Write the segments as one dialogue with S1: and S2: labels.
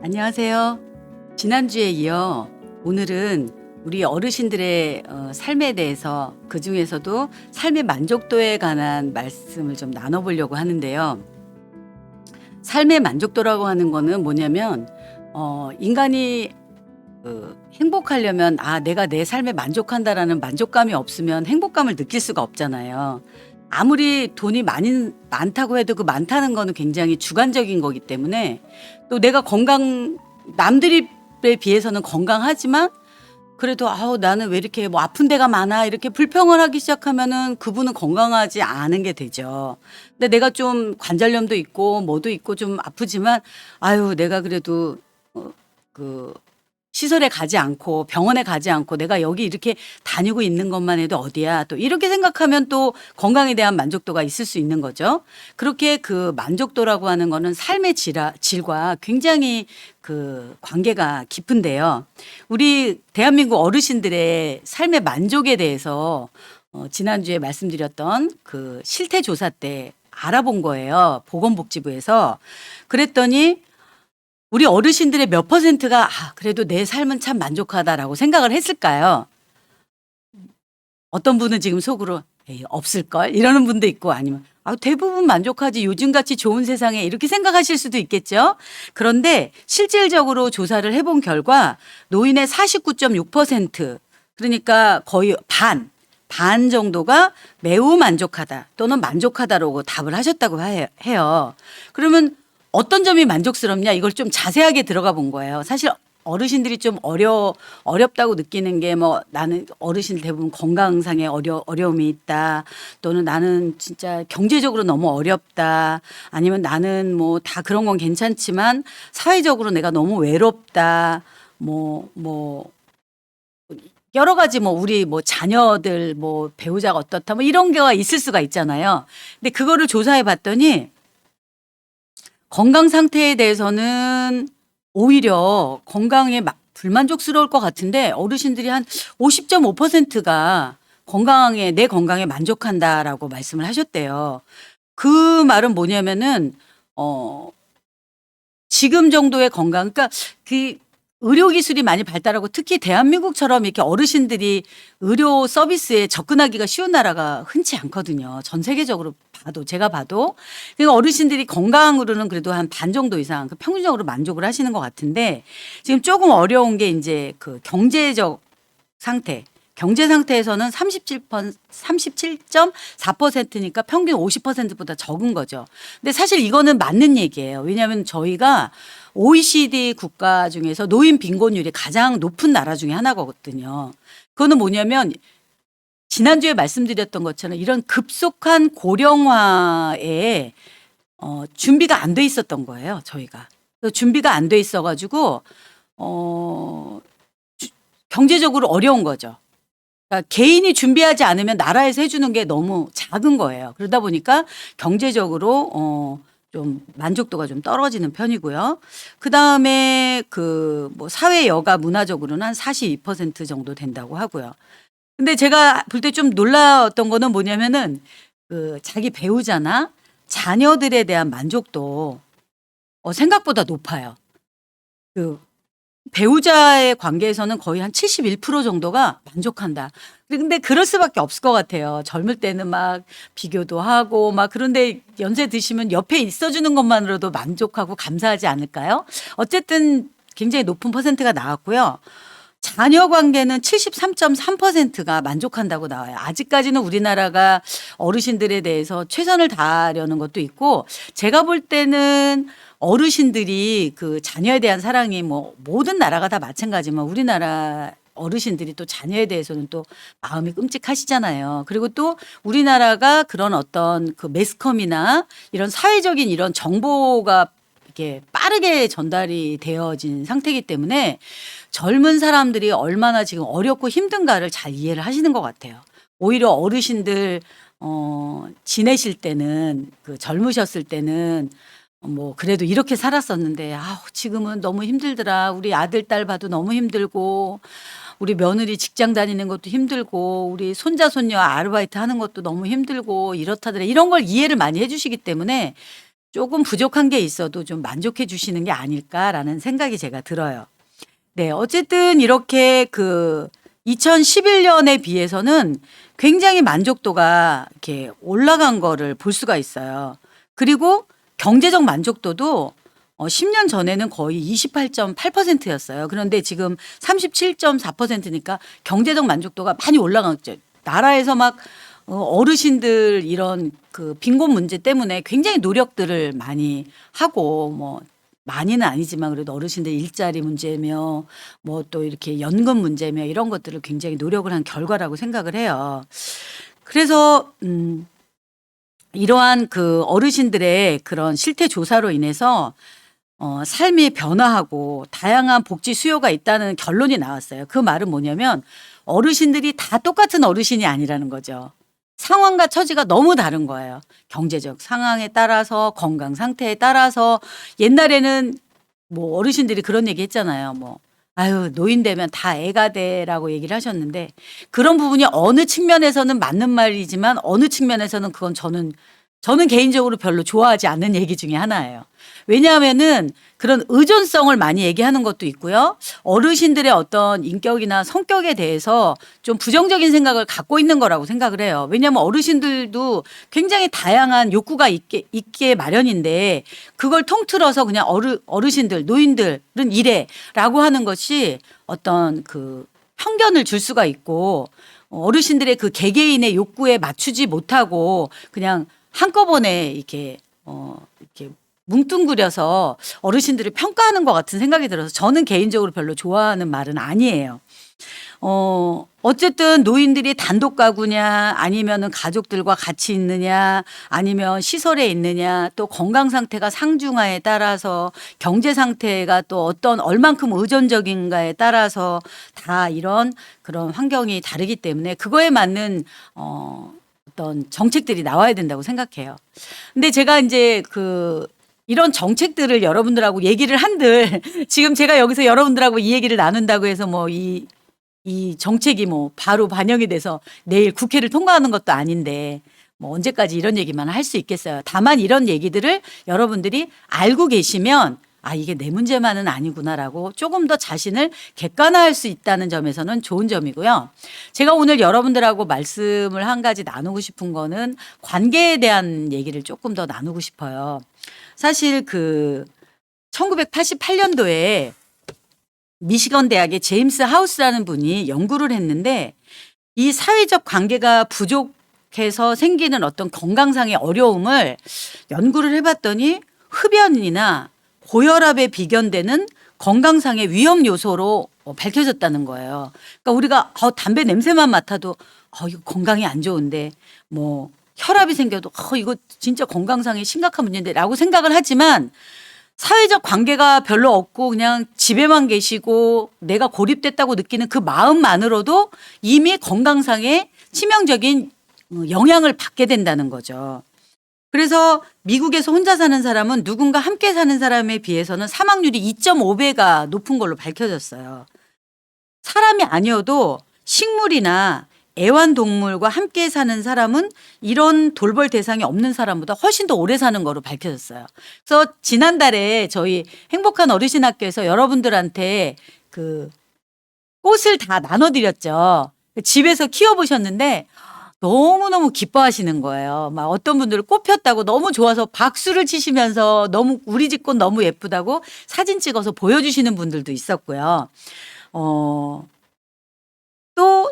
S1: 안녕하세요. 지난주에 이어 오늘은 우리 어르신들의 삶에 대해서 그중에서도 삶의 만족도에 관한 말씀을 좀 나눠보려고 하는데요. 삶의 만족도라고 하는 거는 뭐냐면 인간이 행복하려면 내가 내 삶에 만족한다라는 만족감이 없으면 행복감을 느낄 수가 없잖아요. 아무리 돈이 많다고 해도 그 많다는 거는 굉장히 주관적인 거기 때문에 또 내가 남들에 비해서는 건강하지만 그래도 나는 왜 이렇게 뭐 아픈 데가 많아 이렇게 불평을 하기 시작하면은 그분은 건강하지 않은 게 되죠. 근데 내가 좀 관절염도 있고 뭐도 있고 좀 아프지만 내가 그래도 그 시설에 가지 않고 병원에 가지 않고 내가 여기 이렇게 다니고 있는 것만 해도 어디야. 또 이렇게 생각하면 또 건강에 대한 만족도가 있을 수 있는 거죠. 그렇게 그 만족도라고 하는 거는 삶의 질과 굉장히 그 관계가 깊은데요. 우리 대한민국 어르신들의 삶의 만족에 대해서 지난주에 말씀드렸던 그 실태 조사 때 알아본 거예요. 보건복지부에서. 그랬더니 우리 어르신들의 몇 퍼센트가 그래도 내 삶은 참 만족하다라고 생각을 했을까요? 어떤 분은 지금 속으로 에이, 없을걸? 이러는 분도 있고 아니면 대부분 만족하지 요즘같이 좋은 세상에 이렇게 생각하실 수도 있겠죠. 그런데 실질적으로 조사를 해본 결과 노인의 49.6% 그러니까 거의 반 정도가 매우 만족하다 또는 만족하다라고 답을 하셨다고 해요. 그러면 어떤 점이 만족스럽냐 이걸 좀 자세하게 들어가 본 거예요. 사실 어르신들이 좀 어렵다고 느끼는 게 뭐 나는 어르신들 대부분 건강상의 어려움이 있다. 또는 나는 진짜 경제적으로 너무 어렵다. 아니면 나는 뭐 다 그런 건 괜찮지만 사회적으로 내가 너무 외롭다. 뭐 여러 가지 우리 자녀들 배우자가 어떻다 이런 게 있을 수가 있잖아요. 근데 그거를 조사해 봤더니 건강 상태에 대해서는 오히려 건강에 불만족스러울 것 같은데 어르신들이 한 50.5%가 내 건강에 만족한다라고 말씀을 하셨대요. 그 말은 뭐냐면은 지금 정도의 건강, 그러니까 그 의료 기술이 많이 발달하고 특히 대한민국처럼 이렇게 어르신들이 의료 서비스에 접근하기가 쉬운 나라가 흔치 않거든요. 전 세계적으로 제가 봐도. 그러니까 어르신들이 건강으로는 그래도 한 반 정도 이상 평균적으로 만족을 하시는 것 같은데 지금 조금 어려운 게 이제 그 경제적 상태. 경제 상태에서는 37.4%니까 평균 50%보다 적은 거죠. 근데 사실 이거는 맞는 얘기예요. 왜냐하면 저희가 OECD 국가 중에서 노인 빈곤율이 가장 높은 나라 중에 하나거든요. 그거는 뭐냐면 지난주에 말씀드렸던 것처럼 이런 급속한 고령화에 준비가 안 돼 있었던 거예요. 저희가. 준비가 안 돼 있어가지고 경제적으로 어려운 거죠. 그러니까 개인이 준비하지 않으면 나라에서 해주는 게 너무 작은 거예요. 그러다 보니까 경제적으로 좀 만족도가 좀 떨어지는 편이고요. 그 다음에 사회 여가 문화적으로는 한 42% 정도 된다고 하고요. 근데 제가 볼 때 좀 놀라웠던 거는 뭐냐면은 자기 배우자나 자녀들에 대한 만족도 생각보다 높아요. 배우자의 관계에서는 거의 한 71% 정도가 만족한다. 근데 그럴 수밖에 없을 것 같아요. 젊을 때는 막 비교도 하고 그런데 연세 드시면 옆에 있어주는 것만으로도 만족하고 감사하지 않을까요? 어쨌든 굉장히 높은 퍼센트가 나왔고요. 자녀 관계는 73.3%가 만족한다고 나와요. 아직까지는 우리나라가 어르신들에 대해서 최선을 다하려는 것도 있고 제가 볼 때는 어르신들이 그 자녀에 대한 사랑이 모든 나라가 다 마찬가지지만 우리나라 어르신들이 또 자녀에 대해서는 또 마음이 끔찍하시잖아요. 그리고 또 우리나라가 그런 어떤 그 매스컴이나 이런 사회적인 이런 정보가 이렇게 빠르게 전달이 되어진 상태이기 때문에 젊은 사람들이 얼마나 지금 어렵고 힘든가를 잘 이해를 하시는 것 같아요. 오히려 어르신들 지내실 때는 젊으셨을 때는 그래도 이렇게 살았었는데 지금은 너무 힘들더라. 우리 아들 딸 봐도 너무 힘들고 우리 며느리 직장 다니는 것도 힘들고 우리 손자 손녀 아르바이트 하는 것도 너무 힘들고 이렇다더라. 이런 걸 이해를 많이 해 주시기 때문에 조금 부족한 게 있어도 좀 만족해 주시는 게 아닐까라는 생각이 제가 들어요. 네. 어쨌든 이렇게 2011년에 비해서는 굉장히 만족도가 이렇게 올라간 거를 볼 수가 있어요. 그리고 경제적 만족도도 10년 전에는 거의 28.8%였어요. 그런데 지금 37.4%니까 경제적 만족도가 많이 올라갔죠. 나라에서 막 어르신들 이런 빈곤 문제 때문에 굉장히 노력들을 많이 하고 뭐 많이는 아니지만 그래도 어르신들 일자리 문제며 뭐 또 이렇게 연금 문제며 이런 것들을 굉장히 노력을 한 결과라고 생각을 해요. 그래서 이러한 어르신들의 그런 실태 조사로 인해서 삶이 변화하고 다양한 복지 수요가 있다는 결론이 나왔어요. 그 말은 뭐냐면 어르신들이 다 똑같은 어르신이 아니라는 거죠. 상황과 처지가 너무 다른 거예요. 경제적 상황에 따라서 건강 상태에 따라서 옛날에는 뭐 어르신들이 그런 얘기 했잖아요. 뭐 아유 노인 되면 다 애가 돼라고 얘기를 하셨는데 그런 부분이 어느 측면에서는 맞는 말이지만 어느 측면에서는 그건 저는 개인적으로 별로 좋아하지 않는 얘기 중에 하나예요. 왜냐하면은 그런 의존성을 많이 얘기하는 것도 있고요. 어르신들의 어떤 인격이나 성격에 대해서 좀 부정적인 생각을 갖고 있는 거라고 생각을 해요. 왜냐하면 어르신들도 굉장히 다양한 욕구가 있게 마련인데 그걸 통틀어서 그냥 어르신들, 노인들은 이래라고 하는 것이 어떤 편견을 줄 수가 있고 어르신들의 개개인의 욕구에 맞추지 못하고 그냥 한꺼번에 이렇게 뭉뚱그려서 어르신들을 평가하는 것 같은 생각이 들어서 저는 개인적으로 별로 좋아하는 말은 아니에요. 어쨌든 노인들이 단독 가구냐 아니면은 가족들과 같이 있느냐 아니면 시설에 있느냐 또 건강 상태가 상중하에 따라서 경제 상태가 또 어떤 얼만큼 의존적인가에 따라서 다 이런 그런 환경이 다르기 때문에 그거에 맞는 어떤 정책들이 나와야 된다고 생각해요. 근데 제가 이제 이런 정책들을 여러분들하고 얘기를 한들 지금 제가 여기서 여러분들하고 이 얘기를 나눈다고 해서 뭐 이 정책이 뭐 바로 반영이 돼서 내일 국회를 통과하는 것도 아닌데 뭐 언제까지 이런 얘기만 할 수 있겠어요. 다만 이런 얘기들을 여러분들이 알고 계시면 아, 이게 내 문제만은 아니구나라고 조금 더 자신을 객관화할 수 있다는 점에서는 좋은 점이고요. 제가 오늘 여러분들하고 말씀을 한 가지 나누고 싶은 거는 관계에 대한 얘기를 조금 더 나누고 싶어요. 사실 1988년도에 미시건 대학의 제임스 하우스라는 분이 연구를 했는데 이 사회적 관계가 부족해서 생기는 어떤 건강상의 어려움을 연구를 해봤더니 흡연이나 고혈압에 비견되는 건강상의 위험 요소로 밝혀졌다는 거예요. 그러니까 우리가 담배 냄새만 맡아도 이거 건강이 안 좋은데 뭐 혈압이 생겨도 이거 진짜 건강상의 심각한 문제인데 라고 생각을 하지만 사회적 관계가 별로 없고 그냥 집에만 계시고 내가 고립됐다고 느끼는 그 마음만으로도 이미 건강상의 치명적인 영향을 받게 된다는 거죠. 그래서 미국에서 혼자 사는 사람은 누군가 함께 사는 사람에 비해서는 사망률이 2.5배가 높은 걸로 밝혀졌어요. 사람이 아니어도 식물이나 애완동물과 함께 사는 사람은 이런 돌볼 대상이 없는 사람보다 훨씬 더 오래 사는 거로 밝혀졌어요. 그래서 지난달에 저희 행복한 어르신 학교에서 여러분들한테 꽃을 다 나눠드렸죠. 집에서 키워보셨는데 너무너무 기뻐하시는 거예요. 막 어떤 분들은 꽃 폈다고 너무 좋아서 박수를 치시면서 너무 우리 집 꽃 너무 예쁘다고 사진 찍어서 보여주시는 분들도 있었고요. 또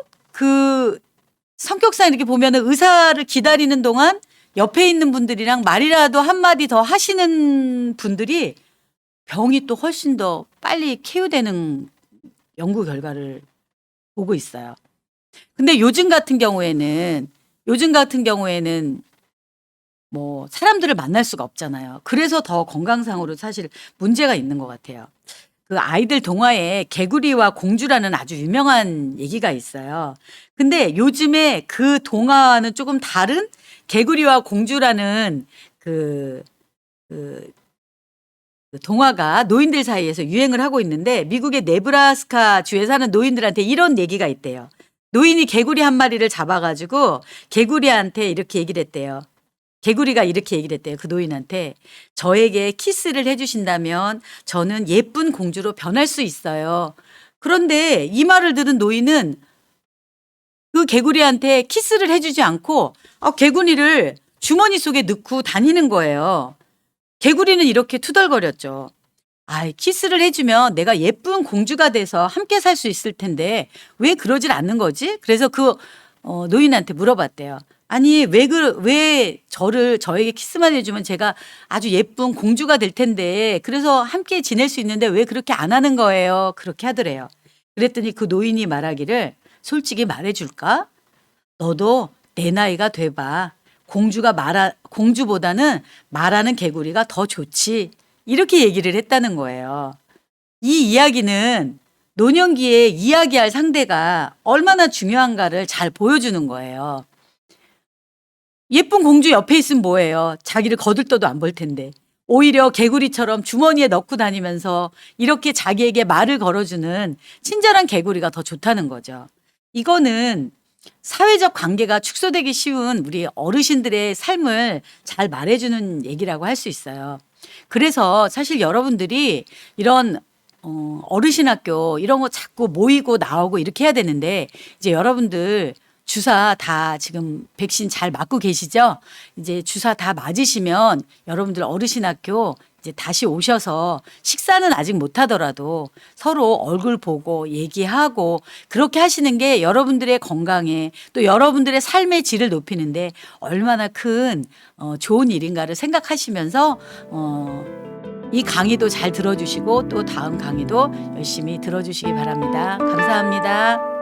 S1: 성격상 이렇게 보면은 의사를 기다리는 동안 옆에 있는 분들이랑 말이라도 한마디 더 하시는 분들이 병이 또 훨씬 더 빨리 쾌유되는 연구 결과를 보고 있어요. 근데 요즘 같은 경우에는 뭐 사람들을 만날 수가 없잖아요. 그래서 더 건강상으로 사실 문제가 있는 것 같아요. 아이들 동화에 개구리와 공주라는 아주 유명한 얘기가 있어요. 근데 요즘에 그 동화와는 조금 다른 개구리와 공주라는 그 동화가 노인들 사이에서 유행을 하고 있는데 미국의 네브라스카 주에 사는 노인들한테 이런 얘기가 있대요. 노인이 개구리 한 마리를 잡아가지고 개구리한테 이렇게 얘기를 했대요. 개구리가 이렇게 얘기를 했대요. 그 노인한테 저에게 키스를 해주신다면 저는 예쁜 공주로 변할 수 있어요. 그런데 이 말을 들은 노인은 그 개구리한테 키스를 해주지 않고 개구리를 주머니 속에 넣고 다니는 거예요. 개구리는 이렇게 투덜거렸죠. 키스를 해주면 내가 예쁜 공주가 돼서 함께 살 수 있을 텐데 왜 그러질 않는 거지? 그래서 노인한테 물어봤대요. 아니 왜 저에게 키스만 해주면 제가 아주 예쁜 공주가 될 텐데 그래서 함께 지낼 수 있는데 왜 그렇게 안 하는 거예요? 그렇게 하더래요. 그랬더니 그 노인이 말하기를 솔직히 말해줄까? 너도 내 나이가 돼봐. 공주보다는 말하는 개구리가 더 좋지. 이렇게 얘기를 했다는 거예요. 이 이야기는 노년기에 이야기할 상대가 얼마나 중요한가를 잘 보여주는 거예요. 예쁜 공주 옆에 있으면 뭐예요? 자기를 거들떠도 안 볼 텐데. 오히려 개구리처럼 주머니에 넣고 다니면서 이렇게 자기에게 말을 걸어주는 친절한 개구리가 더 좋다는 거죠. 이거는 사회적 관계가 축소되기 쉬운 우리 어르신들의 삶을 잘 말해주는 얘기라고 할 수 있어요. 그래서 사실 여러분들이 이런 어르신 학교 이런 거 자꾸 모이고 나오고 이렇게 해야 되는데 이제 여러분들 주사 다 지금 백신 잘 맞고 계시죠? 이제 주사 다 맞으시면 여러분들 어르신 학교 이제 다시 오셔서 식사는 아직 못 하더라도 서로 얼굴 보고 얘기하고 그렇게 하시는 게 여러분들의 건강에 또 여러분들의 삶의 질을 높이는데 얼마나 큰 좋은 일인가를 생각하시면서 이 강의도 잘 들어주시고 또 다음 강의도 열심히 들어주시기 바랍니다. 감사합니다.